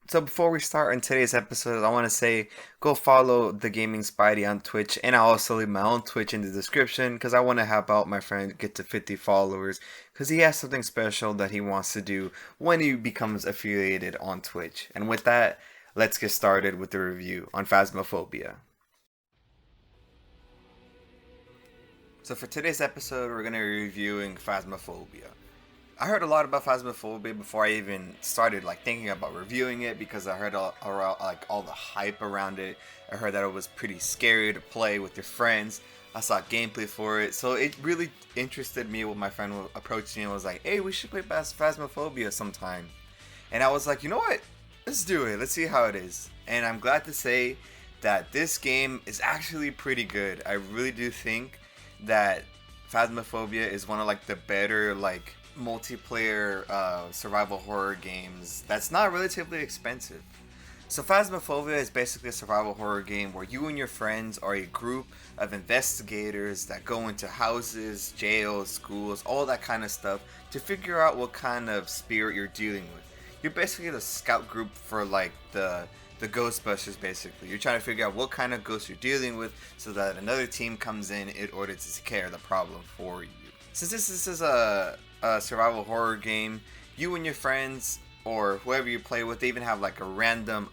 So before we start on today's episode, I want to say go follow the Gaming Spidey on Twitch, and I'll also leave my own Twitch in the description because I want to help out my friend get to 50 followers because he has something special that he wants to do when he becomes affiliated on Twitch. And with that, let's get started with the review on Phasmophobia. So for today's episode, we're going to be reviewing Phasmophobia. I heard a lot about Phasmophobia before I even started thinking about reviewing it because I heard all the hype around it. I heard that it was pretty scary to play with your friends. I saw gameplay for it, so it really interested me when my friend approached me and was like, "Hey, we should play Phasmophobia sometime." And I was like, "You know what? Let's do it. Let's see how it is." And I'm glad to say that this game is actually pretty good. I really do think that Phasmophobia is one of the better multiplayer survival horror games that's not relatively expensive. So Phasmophobia is basically a survival horror game where you and your friends are a group of investigators that go into houses, jails, schools, all that kind of stuff to figure out what kind of spirit you're dealing with. You're basically the scout group for the Ghostbusters. Basically, you're trying to figure out what kind of ghost you're dealing with so that another team comes in order to take care of the problem for you. Since this is a survival horror game, you and your friends or whoever you play with, they even have a random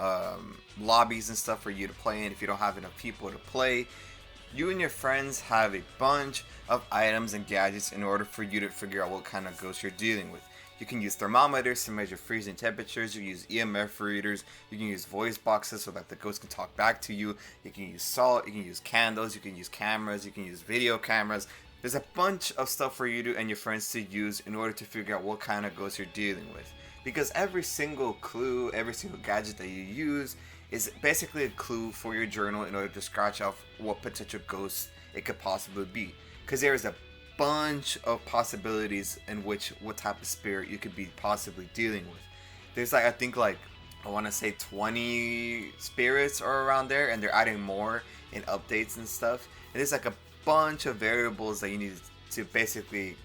lobbies and stuff for you to play in if you don't have enough people to play. You and your friends have a bunch of items and gadgets in order for you to figure out what kind of ghost you're dealing with. You can use thermometers to measure freezing temperatures. You can use EMF readers. You can use voice boxes so that the ghost can talk back to you. You can use salt. You can use candles. You can use cameras. You can use video cameras. There's a bunch of stuff for you and your friends to use in order to figure out what kind of ghost you're dealing with. Because every single clue, every single gadget that you use is basically a clue for your journal in order to scratch off what potential ghost it could possibly be. Because there is a bunch of possibilities in which what type of spirit you could be possibly dealing with. There's I think I want to say 20 spirits are around there, and they're adding more in updates and stuff. And there's a bunch of variables that you need to basically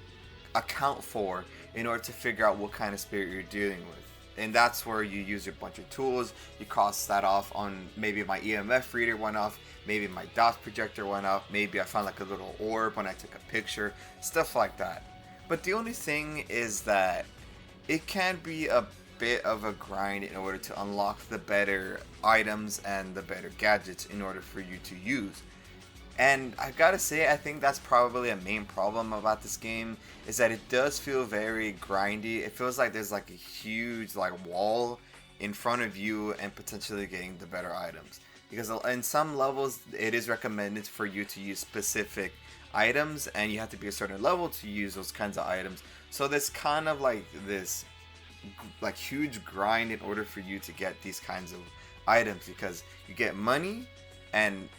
account for in order to figure out what kind of spirit you're dealing with. And that's where you use your bunch of tools. You cross that off on maybe my EMF reader went off, maybe my DOS projector went off, maybe I found a little orb when I took a picture, stuff like that. But the only thing is that it can be a bit of a grind in order to unlock the better items and the better gadgets in order for you to use. And I gotta say, I think that's probably a main problem about this game, is that it does feel very grindy. It feels like there's a huge wall in front of you and potentially getting the better items. Because in some levels, it is recommended for you to use specific items, and you have to be a certain level to use those kinds of items. So there's kind of this huge grind in order for you to get these kinds of items, because you get money, and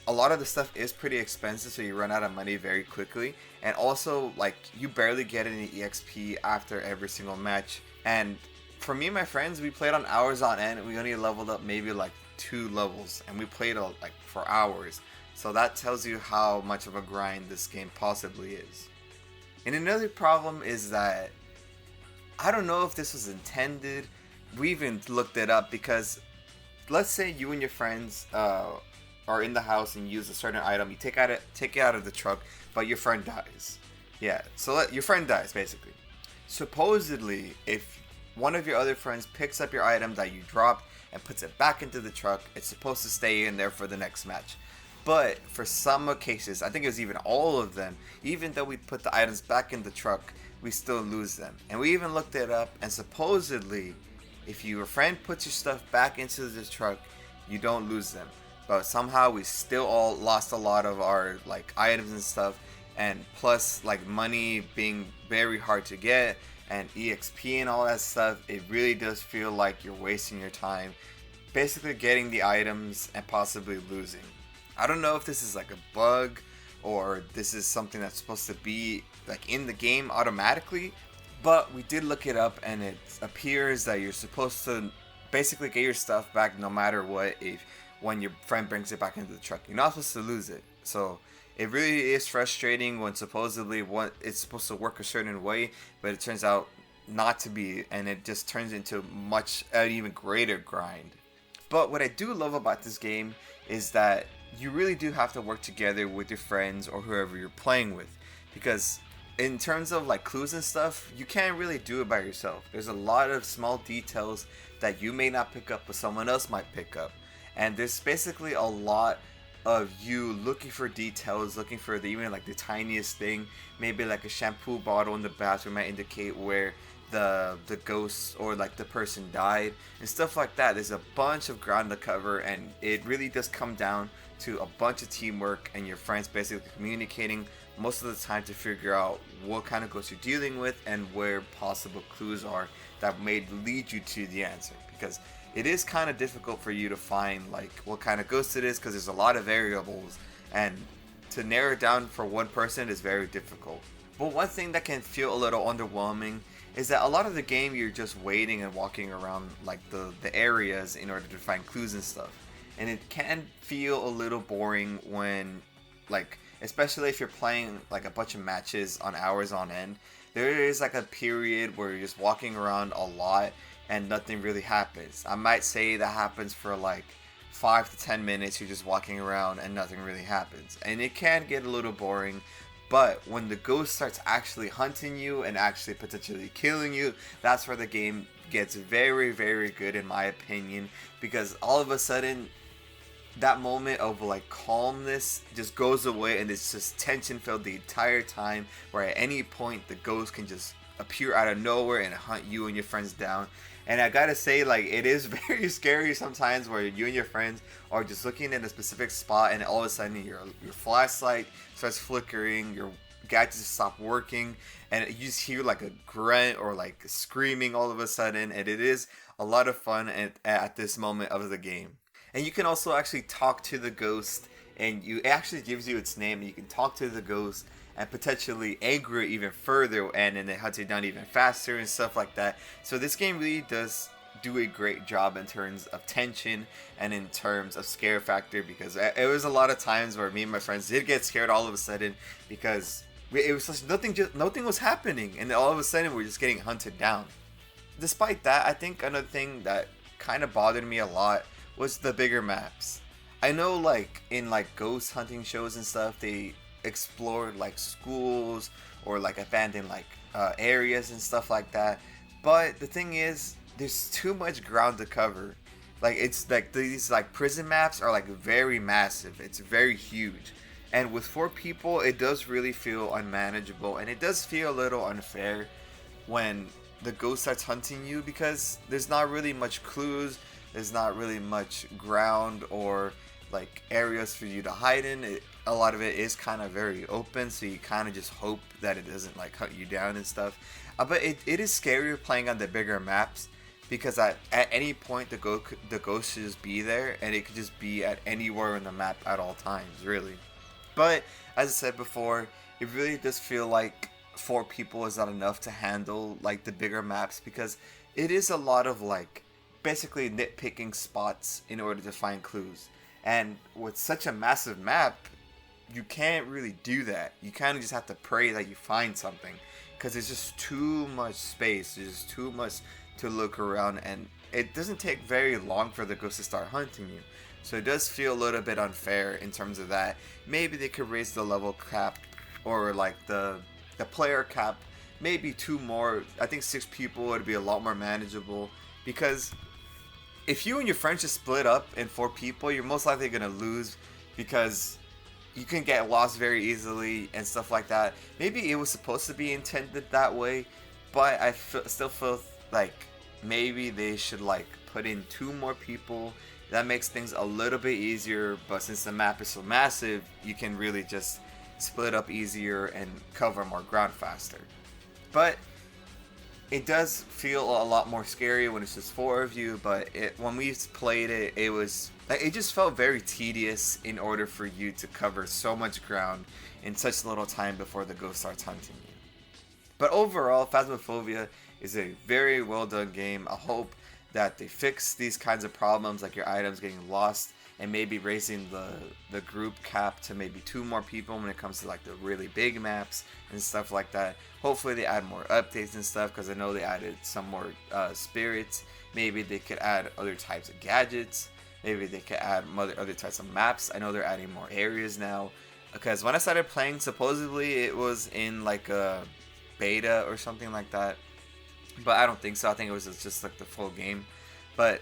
a lot of the stuff is pretty expensive, so you run out of money very quickly. And also, you barely get any EXP after every single match. And for me and my friends, we played on hours on end, and we only leveled up maybe 2 levels, and we played for hours. So that tells you how much of a grind this game possibly is. And another problem is that I don't know if this was intended. We even looked it up, because let's say you and your friends are in the house and use a certain item. You take it out of the truck, but your friend dies. Yeah, so your friend dies basically. Supposedly, if one of your other friends picks up your item that you dropped and puts it back into the truck, it's supposed to stay in there for the next match. But for some cases, I think it was even all of them, even though we put the items back in the truck, we still lose them. And we even looked it up, and supposedly, if your friend puts your stuff back into the truck, you don't lose them. But somehow we still all lost a lot of our items and stuff, and plus money being very hard to get, and EXP and all that stuff, it really does feel like you're wasting your time basically getting the items and possibly losing. I don't know if this is a bug, or this is something that's supposed to be in the game automatically, but we did look it up, and it appears that you're supposed to basically get your stuff back no matter what when your friend brings it back into the truck. You're not supposed to lose it. So it really is frustrating when supposedly it's supposed to work a certain way, but it turns out not to be, and it just turns into much an even greater grind. But what I do love about this game is that you really do have to work together with your friends or whoever you're playing with, because in terms of like clues and stuff, you can't really do it by yourself. There's a lot of small details that you may not pick up but someone else might pick up, and there's basically a lot of you looking for details, looking for even like the tiniest thing. Maybe like a shampoo bottle in the bathroom might indicate where the ghost or like the person died and stuff like that. There's a bunch of ground to cover, and it really does come down to a bunch of teamwork and your friends basically communicating most of the time to figure out what kind of ghost you're dealing with and where possible clues are that may lead you to the answer, because it is kind of difficult for you to find like what kind of ghost it is, because there's a lot of variables, and to narrow it down for one person is very difficult. But one thing that can feel a little underwhelming is that a lot of the game you're just waiting and walking around like the areas in order to find clues and stuff, and it can feel a little boring when, like, especially if you're playing like a bunch of matches on hours on end. There is like a period where you're just walking around a lot and nothing really happens. I might say that happens for like 5 to 10 minutes. You're just walking around and nothing really happens, and it can get a little boring. But when the ghost starts actually hunting you and actually potentially killing you, that's where the game gets very, very good in my opinion, because all of a sudden that moment of like calmness just goes away, and it's just tension filled the entire time, where at any point the ghost can just appear out of nowhere and hunt you and your friends down. And I gotta say, like, it is very scary sometimes where you and your friends are just looking in a specific spot, and all of a sudden your flashlight starts flickering, your gadgets stop working, and you just hear like a grunt or like screaming all of a sudden, and it is a lot of fun at this moment of the game. And you can also actually talk to the ghost, and it actually gives you its name, and you can talk to the ghost and potentially anger it even further, and then it hunts it down even faster and stuff like that. So this game really does do a great job in terms of tension and in terms of scare factor, because it was a lot of times where me and my friends did get scared all of a sudden, because it was just nothing was happening, and all of a sudden we're just getting hunted down. Despite that, I think another thing that kind of bothered me a lot was the bigger maps. I know like in like ghost hunting shows and stuff, they explored like schools or like abandoned like areas and stuff like that, but the thing is, there's too much ground to cover. Like, it's like these like prison maps are like very massive, it's very huge, and with 4 people it does really feel unmanageable, and it does feel a little unfair when the ghost starts hunting you, because there's not really much clues, there's not really much ground or like areas for you to hide in. A lot of it is kind of very open, so you kind of just hope that it doesn't like hunt you down and stuff. But it is scarier playing on the bigger maps, because at any point the ghost should just be there, and it could just be at anywhere in the map at all times, really. But as I said before, it really does feel like 4 people is not enough to handle like the bigger maps, because it is a lot of like basically nitpicking spots in order to find clues. And with such a massive map, you can't really do that. You kind of just have to pray that you find something, because there's just too much space, there's just too much to look around, and it doesn't take very long for the ghost to start hunting you. So it does feel a little bit unfair in terms of that. Maybe they could raise the level cap, or like the player cap, maybe 2 more. I think 6 people would be a lot more manageable, because if you and your friends just split up in 4 people, you're most likely going to lose, because you can get lost very easily and stuff like that. Maybe it was supposed to be intended that way, but I still feel like maybe they should like put in 2 more people. That makes things a little bit easier, but since the map is so massive, you can really just split up easier and cover more ground faster. But it does feel a lot more scary when it's just 4 of you, but when we played it, it just felt very tedious in order for you to cover so much ground in such little time before the ghost starts hunting you. But overall, Phasmophobia is a very well done game. I hope that they fix these kinds of problems, like your items getting lost and maybe raising the group cap to maybe 2 more people when it comes to like the really big maps and stuff like that. Hopefully they add more updates and stuff, because I know they added some more spirits. Maybe they could add other types of gadgets. Maybe they could add other types of maps. I know they're adding more areas now, because when I started playing, supposedly it was in like a beta or something like that, but I don't think so. I think it was just like the full game. But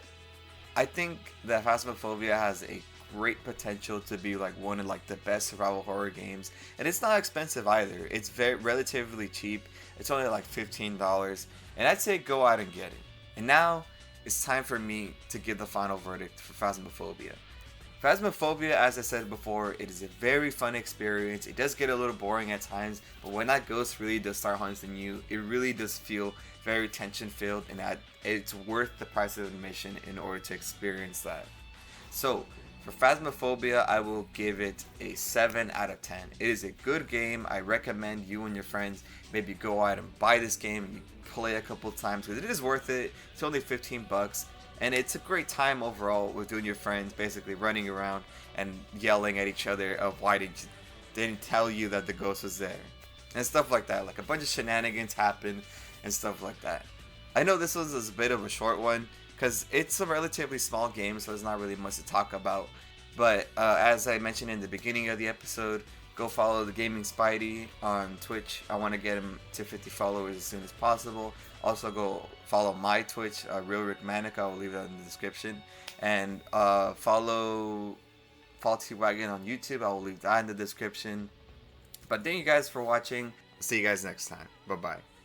I think that Phasmophobia has a great potential to be like one of like the best survival horror games, and it's not expensive either. It's very relatively cheap. It's only like $15, and I'd say go out and get it. And now it's time for me to give the final verdict for Phasmophobia. Phasmophobia, as I said before, it is a very fun experience. It does get a little boring at times, but when that ghost really does start haunting you, it really does feel very tension filled, and it's worth the price of admission in order to experience that. So, for Phasmophobia, I will give it a 7 out of 10. It is a good game. I recommend you and your friends maybe go out and buy this game and you play a couple times, because it is worth it. It's only $15, and it's a great time overall with you and your friends, basically running around and yelling at each other of why didn't tell you that the ghost was there and stuff like that. Like a bunch of shenanigans happen and stuff like that. I know this was a bit of a short one because it's a relatively small game, so there's not really much to talk about. But as I mentioned in the beginning of the episode, go follow the Gaming Spidey on Twitch. I want to get him to 50 followers as soon as possible. Also go follow my Twitch, Real Rick Manic. I will leave that in the description. And follow Faulty Wagon on YouTube. I will leave that in the description. But thank you guys for watching. See you guys next time. Bye bye.